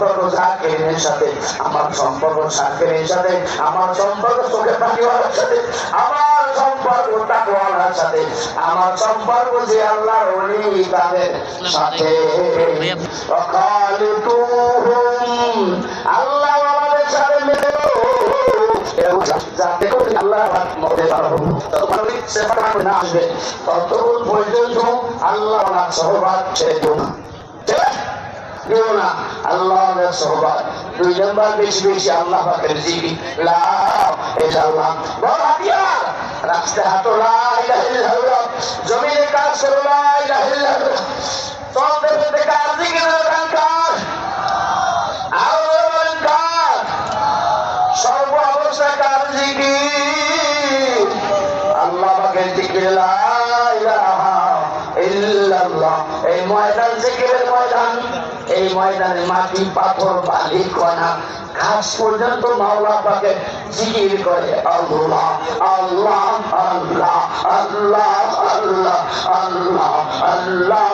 সম্পর্ক জাকিরের সাথে, আমার সম্পর্ক শাকিরের সাথে, আমার সম্পর্ক চোখে পানিওয়ালার সাথে, আমার সম্পর্ক তাকওয়ালার সাথে, আমার সম্পর্ক যে আল্লাহর ওলি তাদের সাথে। আল্লাহ আমাদের সাথে মিলো যাতে করে আল্লাহ মধ্যে তোমার ইচ্ছে না আসবে ততক্ষণ পর্যন্ত আল্লাহ সহবাদ ছেড়ে দিও না, দিও না আল্লাহর সহবাদ। 2 নম্বর বেশি বেশি আল্লাহ পাকের জিকির, লা ইলাহা বড় হাতিয়ার। রাস্তায় হাঁটো লা ইলাহা ইল্লাল্লাহ, জমিনে কাজ করো লা ইলাহা ইল্লাল্লাহ, চলতে ফিরতে কার জিকিরের গান কার, আরো কার, সর্ব অবস্থায় কার জিকির, আল্লাহ পাকের জিকির লা ইলাহা ইল্লাল্লাহ। এই ময়দান জিকিরের ময়দান, এই ময়দানে মাটি পাথর বালি কণা ঘাস পর্যন্ত মাওলা পাকে জিকির করে আল্লাহ আল্লাহ আল্লাহ আল্লাহ আল্লাহ আল্লাহ আল্লাহ